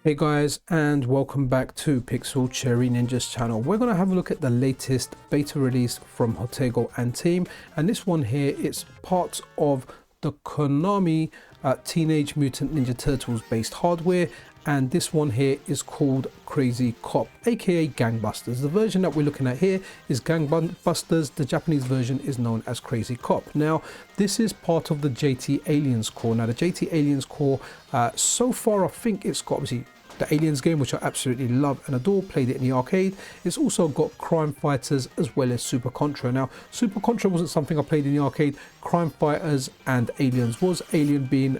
Hey guys, and welcome back to Pixel Cherry Ninja's channel. We're going to have a look at the latest beta release from Hotego and team, and this one here is part of the Konami Teenage Mutant Ninja Turtles based hardware, and this one here is called Kureijī Koppu, aka Gangbusters. The version that we're looking at here is Gangbusters. The Japanese version is known as Kureijī Koppu. Now this is part of the JT Aliens core. Now the JT Aliens core, so far I think it's got obviously the Aliens game, which I absolutely love and adore, played it in the arcade. It's also got Crime Fighters as well as Super Contra. Now Super Contra wasn't something I played in the arcade. Crime Fighters and Aliens was, Alien being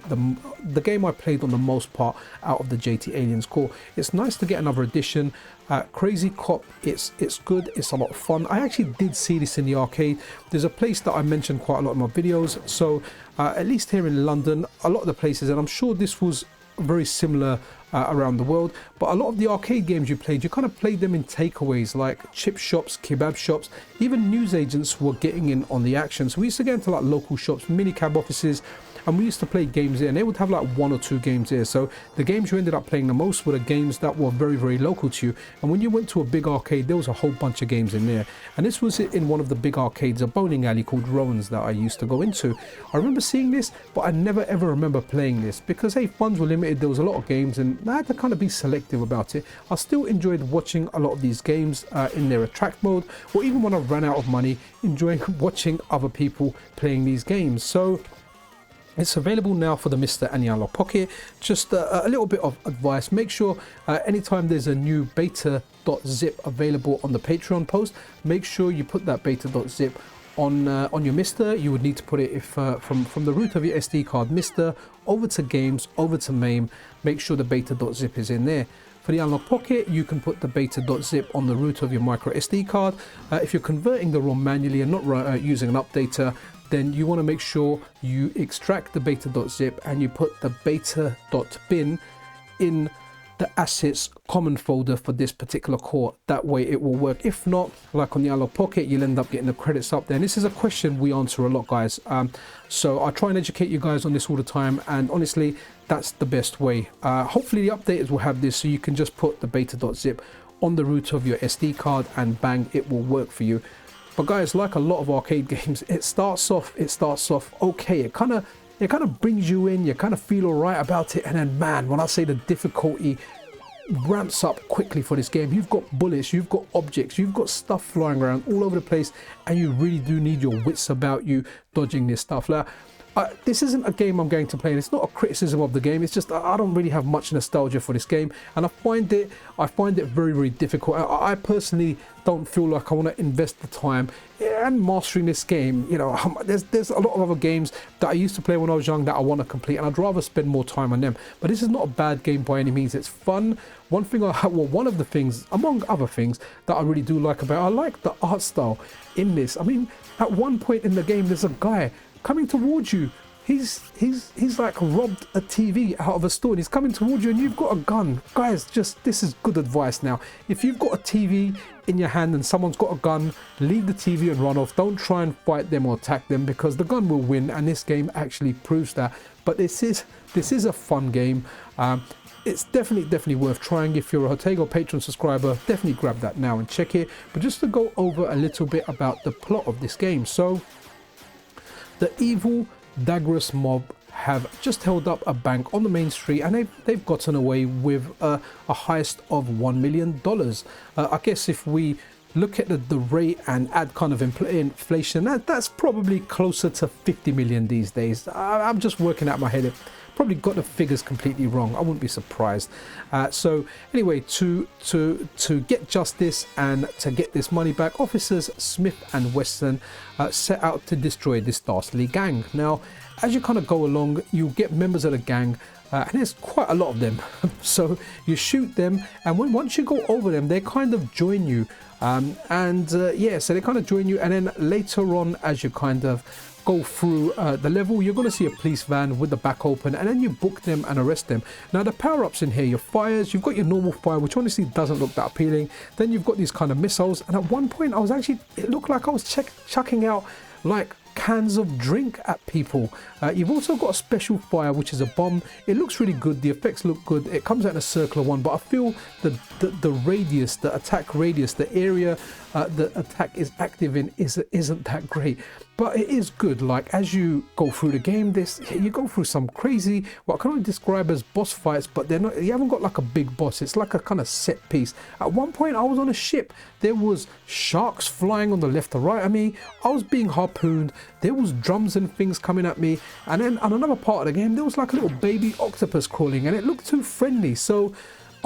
the game I played on the most part out of the JT Aliens core. It's nice to get another edition. Kureijī Koppu, it's good, it's a lot of fun. I actually did see this in the arcade. There's a place that I mentioned quite a lot in my videos, so at least here in London, a lot of the places, and I'm sure this was very similar around the world, but a lot of the arcade games you kind of played them in takeaways like chip shops, kebab shops. Even newsagents were getting in on the action, so we used to get into like local shops, mini cab offices, and we used to play games there, and they would have like 1 or 2 games there. So the games you ended up playing the most were the games that were very, very local to you. And when you went to a big arcade, there was a whole bunch of games in there. And this was in one of the big arcades, a bowling alley called Rowan's that I used to go into. I remember seeing this, but I never ever remember playing this because, hey, funds were limited. There was a lot of games and I had to kind of be selective about it. I still enjoyed watching a lot of these games in their attract mode, or even when I ran out of money, enjoying watching other people playing these games. So it's available now for the MiSTer and the Analogue Pocket. Just a little bit of advice: make sure anytime there's a new beta.zip available on the Patreon post, make sure you put that beta.zip on your MiSTer. You would need to put it from the root of your SD card, MiSTer, over to games, over to MAME. Make sure the beta.zip is in there. For the Analogue Pocket, you can put the beta.zip on the root of your micro SD card. If you're converting the ROM manually and not using an updater, then you want to make sure you extract the beta.zip and you put the beta.bin in the assets common folder for this particular core. That way it will work. If not, like on the Analogue Pocket, you'll end up getting the credits up there. And this is a question we answer a lot, guys. So I try and educate you guys on this all the time, and honestly, that's the best way. Hopefully the updaters will have this, so you can just put the beta.zip on the root of your SD card and bang, it will work for you. But guys, like a lot of arcade games, it starts off okay. It kind of brings you in, you kind of feel all right about it, and then man, when I say the difficulty ramps up quickly for this game, you've got bullets, you've got objects, you've got stuff flying around all over the place, and you really do need your wits about you dodging this stuff. Now, this isn't a game I'm going to play, and it's not a criticism of the game. It's just I don't really have much nostalgia for this game, and I find it very, very difficult. I personally don't feel like I want to invest the time and mastering this game. You know, there's a lot of other games that I used to play when I was young that I want to complete, and I'd rather spend more time on them. But this is not a bad game by any means. It's fun. One of the things, among other things, that I really do like about it, I like the art style in this. I mean, at one point in the game, there's a guy coming towards you. He's like robbed a TV out of a store, and he's coming towards you, and you've got a gun. Guys, this is good advice now. If you've got a TV in your hand and someone's got a gun, leave the TV and run off. Don't try and fight them or attack them, because the gun will win, and this game actually proves that. But this is a fun game. It's definitely worth trying. If you're a Hotego Patreon subscriber, definitely grab that now and check it. But just to go over a little bit about the plot of this game. So the evil Dagrus mob have just held up a bank on the main street, and they've gotten away with a heist of $1 million. I guess if we look at the rate and add kind of inflation, that's probably closer to 50 million these days. I'm just working out my head. Probably got the figures completely wrong. I wouldn't be surprised. So anyway, to get justice and to get this money back, officers Smith and Wesson set out to destroy this dastardly gang. Now, as you kind of go along, you'll get members of the gang, and there's quite a lot of them. So you shoot them, and once you go over them, they kind of join you. Yeah, so they kind of join you, and then later on, as you kind of go through the level, you're going to see a police van with the back open, and then you book them and arrest them. Now the power-ups in here, your fires, you've got your normal fire, which honestly doesn't look that appealing. Then you've got these kind of missiles, and at one point it looked like I was chucking out like cans of drink at people. You've also got a special fire, which is a bomb. It looks really good. The effects look good. It comes out in a circular one, but I feel the radius, the attack radius, the area the attack is active in isn't that great. But it is good. Like, as you go through the game, you go through some crazy, what I can only describe as boss fights, but they're not, you haven't got like a big boss. It's like a kind of set piece. At one point I was on a ship, there was sharks flying on the left or right of me, I was being harpooned, there was drums and things coming at me, and then on another part of the game there was like a little baby octopus crawling, and it looked too friendly. So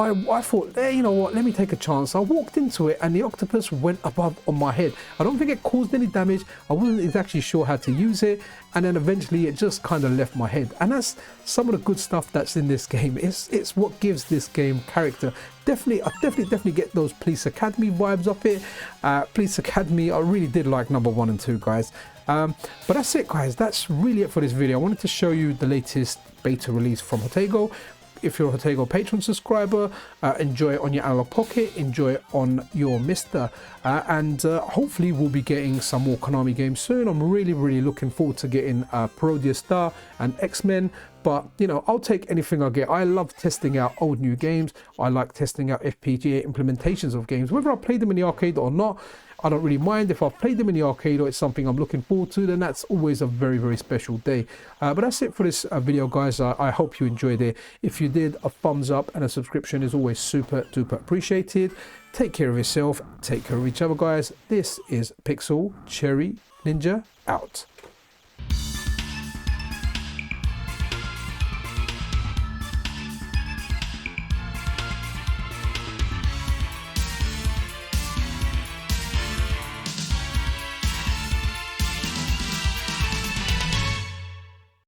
I thought, hey, you know what, let me take a chance. I walked into it and the octopus went above on my head. I don't think it caused any damage. I wasn't exactly sure how to use it. And then eventually it just kind of left my head. And that's some of the good stuff that's in this game. It's what gives this game character. I definitely get those Police Academy vibes off it. Police Academy, I really did like number 1 and 2, guys. But that's it, guys. That's really it for this video. I wanted to show you the latest beta release from Hotego. If you're a Hotego Patreon subscriber, enjoy it on your Analog Pocket, enjoy it on your MiSTer, and hopefully we'll be getting some more Konami games soon. I'm really looking forward to getting Parodius Star and X-Men, but you know, I'll take anything I get. I love testing out old new games. I like testing out FPGA implementations of games, whether I play them in the arcade or not. I don't really mind. If I've played them in the arcade or it's something I'm looking forward to, then that's always a very special day. But that's it for this video, guys. I hope you enjoyed it. If you did, a thumbs up and a subscription is always super duper appreciated. Take care of yourself, take care of each other, guys. This is Pixel Cherry Ninja out.